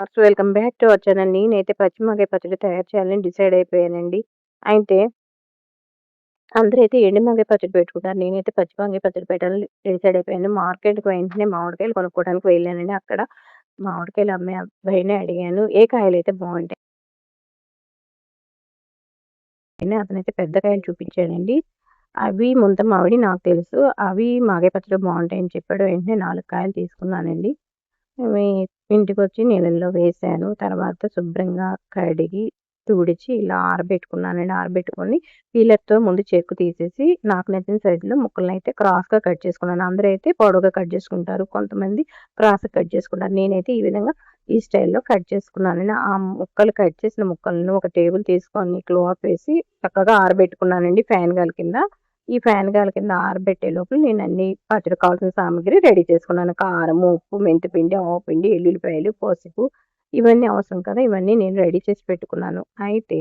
Welcome back to our channel. నేనైతే పచ్చిమిరపకాయ పచ్చడి తయారు చేయాలని డిసైడ్ అయిపోయానండి. అయితే అందరైతే ఎండుమిరపకాయ పచ్చడి పెట్టుకుంటారు. నేనైతే పచ్చిమిరపకాయ పచ్చడి పెట్టాలని డిసైడ్ అయిపోయాను. మార్కెట్‌కి వెంటనే మామిడికాయలు కొనుక్కోవడానికి వెళ్ళానండి. అక్కడ మామిడికాయలు అమ్మే అబ్బాయిని అడిగాను. ఏ కాయలైతే బావుంటాయి అని. అతనైతే పెద్ద కాయలు చూపించాడండి. అవి ముంత మామిడి నాకు తెలుసు. అవి మాగాయ పచ్చడికి బావుంటాయని చెప్పాడు. వెంటనే 4 కాయలు తీసుకున్నానండి. అవి ఇంటికొచ్చి నీళ్ళల్లో వేశాను. తర్వాత శుభ్రంగా కడిగి, తుడిచి ఇలా ఆరబెట్టుకున్నానండి. ఆరబెట్టుకొని పీలర్‌తో ముందు చెక్కు తీసేసి నాకు నచ్చిన సైజులో ముక్కలనైతే క్రాస్‌గా కట్ చేసుకున్నాను. అందరూ అయితే పొడవుగా కట్ చేసుకుంటారు. కొంతమంది క్రాస్‌గా కట్ చేసుకుంటారు. నేనైతే ఈ విధంగా ఈ స్టైల్‌లో కట్ చేసుకున్నానండి. ఆ ముక్కలు కట్ చేసిన ముక్కలను ఒక టేబుల్ తీసుకొని క్లాత్ వేసి చక్కగా ఆరబెట్టుకున్నానండి ఫ్యాన్ గాలి కింద. ఈ ఫ్యాన్ గాలి కింద ఆరబెట్టే లోపల నేను అన్ని పచ్చడికి కావాల్సిన సామాగ్రి రెడీ చేసుకున్నాను. కారము, ఉప్పు, మెంతిపిండి, ఆవపిండి, ఎల్లుల్లిపాయలు, పసుపు ఇవన్నీ అవసరం కదా! ఇవన్నీ నేను రెడీ చేసి పెట్టుకున్నాను. అయితే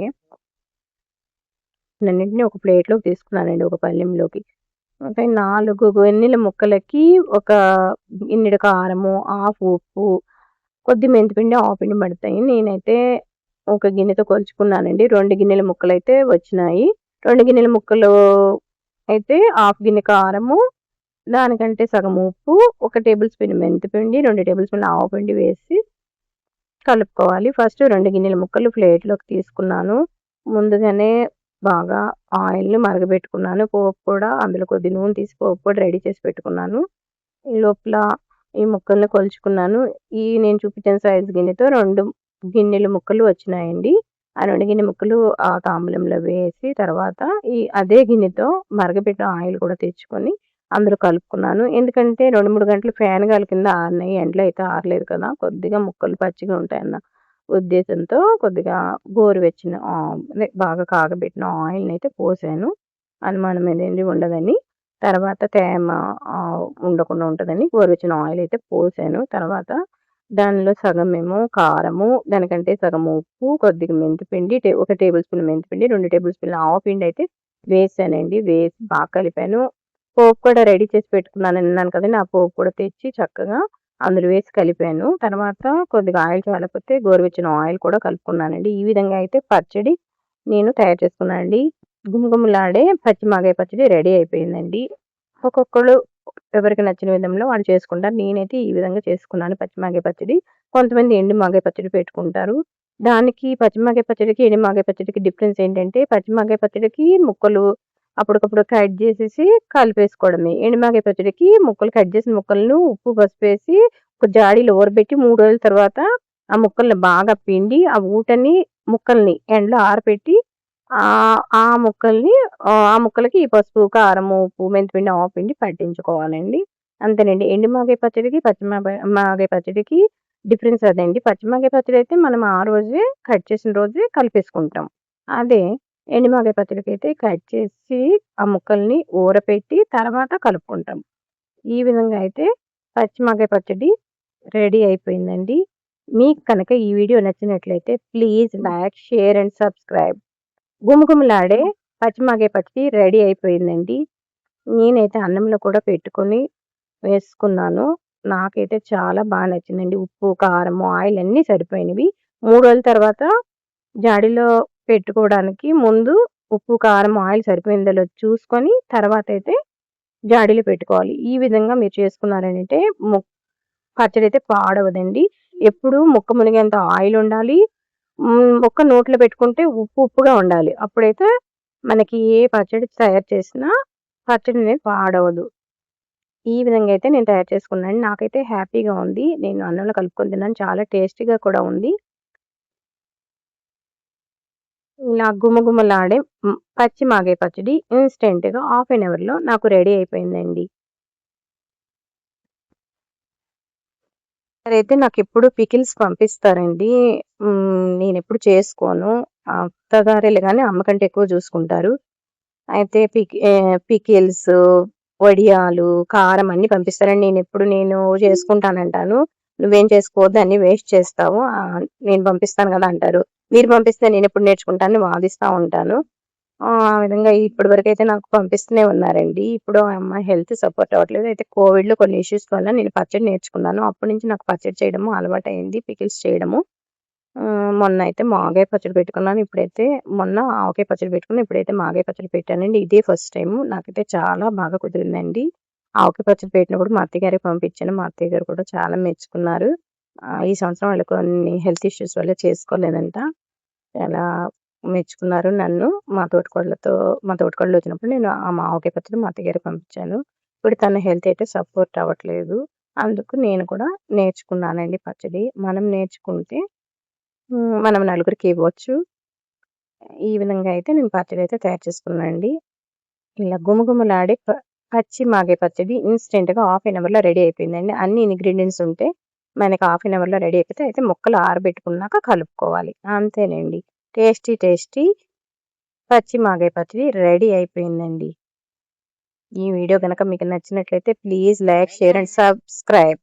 వీటన్నిటిని ఒక ప్లేట్‌లోకి తీసుకున్నానండి, ఒక పళ్ళెంలోకి. అంటే 4 వెన్నెల ముక్కలకి ఒక గిన్నెడు కారము, హాఫ్ ఉప్పు, కొద్ది మెంతిపిండి, ఆవపిండి పడతాయి. నేనైతే ఒక గిన్నెతో కొలుచుకున్నానండి. 2 గిన్నెల ముక్కలైతే వచ్చినాయి. 2 గిన్నెల ముక్కలు అయితే హాఫ్ గిన్నె కారము, దానికంటే సగం ఉప్పు, 1 టేబుల్ స్పూన్ మెంతిపిండి, 2 టేబుల్ స్పూన్‌ల ఆవపిండి వేసి కలుపుకోవాలి. ఫస్ట్ 2 గిన్నెల ముక్కలు ప్లేట్‌లోకి తీసుకున్నాను. ముందుగానే బాగా ఆయిల్‌ని మరగబెట్టుకున్నాను. పోపు కూడా అందులో కొద్ది నూనె తీసి పోపు కూడా రెడీ చేసి పెట్టుకున్నాను. ఈ లోపల ఈ ముక్కల్ని కొలుచుకున్నాను. నేను చూపించిన సైజు గిన్నెతో 2 గిన్నెల ముక్కలు వచ్చినాయండి. ఆ 2 గిన్నె ముక్కలు ఆ తాంబూలంలో వేసి తర్వాత అదే గిన్నెతో మరగబెట్టిన ఆయిల్ కూడా తెచ్చుకొని అందులో కలుపుకున్నాను. ఎందుకంటే 2, 3 గంటలు ఫ్యాన్ గాలి కింద ఆరినాయి. ఎండలో అయితే ఆరలేదు కదా! కొద్దిగా ముక్కలు పచ్చిగా ఉంటాయన్న ఉద్దేశంతో కొద్దిగా గోరువెచ్చని అదే బాగా కాగబెట్టిన ఆయిల్‌నైతే పోసాను. అనుమానం అనేది ఉండదని. తర్వాత తేమ ఉండకుండా ఉంటదని గోరువెచ్చని ఆయిల్ అయితే పోసాను. తర్వాత దానిలో సగమేమో కారము, దానికంటే సగం ఉప్పు, కొద్దిగా మెంతిపిండి, 1 టేబుల్ స్పూన్ మెంతిపిండి, 2 టేబుల్ స్పూన్ల ఆవపిండి అయితే వేసానండి. వేసి బాగా కలిపాను. పోపు కూడా రెడీ చేసి పెట్టుకున్నానన్నాను కదండీ! ఆ పోపు కూడా తెచ్చి చక్కగా అందులో వేసి కలిపాను. తర్వాత కొద్దిగా ఆయిల్ చాలకపోతే గోరువెచ్చని ఆయిల్ కూడా కలుపుకున్నానండి. ఈ విధంగా అయితే పచ్చడి నేను తయారు చేసుకున్నానండి. గుమగుమలాడే పచ్చిమాగాయ పచ్చడి రెడీ అయిపోయిందండి. ఒక్కొక్కళ్ళు ఎవరికి నచ్చిన విధంలో వాళ్ళు చేసుకుంటారు. నేనైతే ఈ విధంగా చేసుకున్నాను పచ్చిమాగాయ పచ్చడి. కొంతమంది ఎండు మాగాయ పచ్చడి పెట్టుకుంటారు. దానికి పచ్చిమాగాయ పచ్చడికి, ఎండు మాగాయ పచ్చడికి డిఫరెన్స్ ఏంటంటే పచ్చిమాగాయ పచ్చడికి ముక్కలు అప్పటికప్పుడు కట్ చేసేసి కలిపేసుకోవడమే. ఎండుమిరపకాయ పచ్చడికి ముక్కలు కట్ చేసిన ముక్కలను ఉప్పు, పసుపేసి ఒక జాడీలో ఊరబెట్టి 3 రోజుల తర్వాత ఆ ముక్కల్ని బాగా పిండి, ఆ ఊటని ముక్కల్ని ఎండలో ఆరబెట్టి ఆ ముక్కల్ని ఆ ముక్కలకి ఈ పసుపు, కారము, ఉప్పు, మెంతిపిండి, ఆవపిండి పట్టించుకోవాలండి. అంతేనండి. ఎండుమిరపకాయ పచ్చడికి, మాగాయ పచ్చడికి డిఫరెన్స్ అదండి. పచ్చిమిరపకాయ పచ్చడి అయితే మనం ఆ రోజే కట్ చేసిన రోజే కలిపేసుకుంటాం. అదే ఎండుమిరపకాయ పచ్చడికైతే కట్ చేసి ఆ ముక్కల్ని ఊరపెట్టి తర్వాత కలుపుకుంటాం. ఈ విధంగా అయితే పచ్చిమిరపకాయ పచ్చడి రెడీ అయిపోయిందండి. మీకు కనుక ఈ వీడియో నచ్చినట్లయితే please like, share and subscribe. గుమగుమలాడే పచ్చిమిరపకాయ పచ్చడి రెడీ అయిపోయిందండి. నేనైతే అన్నంలో కూడా పెట్టుకొని వేసుకున్నాను. నాకైతే చాలా నచ్చిందండి. ఉప్పు, కారము, ఆయిల్ అన్నీ సరిపోయినవి. 3 రోజుల తర్వాత జాడీలో పెట్టుకోవడానికి ముందు ఉప్పు, కారం, ఆయిల్ సరిపోయిందో లేదో చూసుకొని తర్వాతైతే జాడీలో పెట్టుకోవాలి. ఈ విధంగా మీరు చేసుకున్నారనంటే పచ్చడైతే పాడవదండి. ఎప్పుడూ ముక్క మునిగేంత ఆయిల్ ఉండాలి. ముక్క నోట్లో పెట్టుకుంటే ఉప్పుగా ఉండాలి. అప్పుడైతే మనకి ఏ పచ్చడి తయారు చేసినా పచ్చడి అనేది పాడవదు. ఈ విధంగా అయితే నేను తయారు చేసుకున్నాను. నాకైతే హ్యాపీగా ఉంది. నేను అన్నంలో కలుపుకొని తిన్నాను. చాలా టేస్టీగా కూడా ఉంది. ఇలా గుమగుమలాడే పచ్చి మాగాయ పచ్చడి ఇన్‌స్టెంట్‌గా హాఫ్ ఎన్ అవర్‌లో నాకు రెడీ అయిపోయిందండి. అయితే నాకెప్పుడు పికిల్స్ పంపిస్తారండి. నేనెప్పుడు చేసుకోను. అత్తగారేలే గాని అమ్మ కంటే ఎక్కువ చూసుకుంటారు. అయితే పికిల్స్, వడియాలు, కారం అన్నీ పంపిస్తారండి. నేను చేసుకుంటానంటాను. "నువ్వేం చేసుకోవద్దు, అన్నీ వేస్ట్ చేస్తావు. నేను పంపిస్తాను గదా!" అంటారు. "మీరు పంపిస్తే నేనెప్పుడు నేర్చుకుంటా" అని వాదిస్తా ఉంటాను. ఆ విధంగా ఇప్పటివరకైతే నాకు పంపిస్తూనే ఉన్నారండి. ఇప్పుడు ఆ అమ్మాయి హెల్త్ సపోర్ట్ అవ్వట్లేదు. అయితే కోవిడ్‌లో కొన్ని ఇష్యూస్ వల్ల నేను పచ్చడి నేర్చుకున్నాను. అప్పటి నుంచి నాకు పచ్చడి చేయడము అలవాటయింది. పికిల్స్ చేయడము. మొన్నయితే మాగాయ పచ్చడి పెట్టుకున్నాను. ఇప్పుడైతే మొన్న ఆవకాయ పచ్చడి పెట్టుకున్నా. ఇప్పుడైతే మాగాయ పచ్చడి పెట్టానండి. ఇదే ఫస్ట్ టైము. నాకైతే చాలా బాగా కుదిరిందండి. ఆవకాయ పచ్చడి పెట్టినప్పుడు మా అత్తయ్య గారికి పంపించాను. మా అత్తయ్య గారు కూడా చాలా మెచ్చుకున్నారు. ఈ సంవత్సరం వాళ్ళు కొన్ని హెల్త్ ఇష్యూస్ వల్ల చేసుకోలేదంట. చాలా మెచ్చుకున్నారు నన్ను. మా తోటికోడలొచ్చినప్పుడు నేను ఆ ఆవకాయ పచ్చడి మా అత్తయ్య గారికి పంపించాను. ఇప్పుడు తన హెల్త్ అయితే సపోర్ట్ అవ్వట్లేదు. అందుకు నేను కూడా నేర్చుకున్నానండి పచ్చడి. మనం నేర్చుకుంటే మనం నలుగురికి ఇవ్వచ్చు. ఈ విధంగా అయితే నేను పచ్చడైతే తయారు చేసుకున్నానండి. ఇలా గుమగుమలాడే పచ్చి మాగాయ పచ్చడి ఇన్‌స్టెంట్‌గా హాఫ్ ఎన్ అవర్‌లో రెడీ అయిపోయిందండి. అన్ని ఇంగ్రీడియెంట్స్ ఉంటే మనకి హాఫ్ ఎన్ అవర్‌లో రెడీ అయిపోతే అయితే ముక్కలు ఆరబెట్టుకున్నాక కలుపుకోవాలి. అంతేనండి. టేస్టీ టేస్టీ పచ్చి మాగాయ పచ్చడి రెడీ అయిపోయిందండి. ఈ వీడియో గనక మీకు నచ్చినట్లయితే please like, share and subscribe.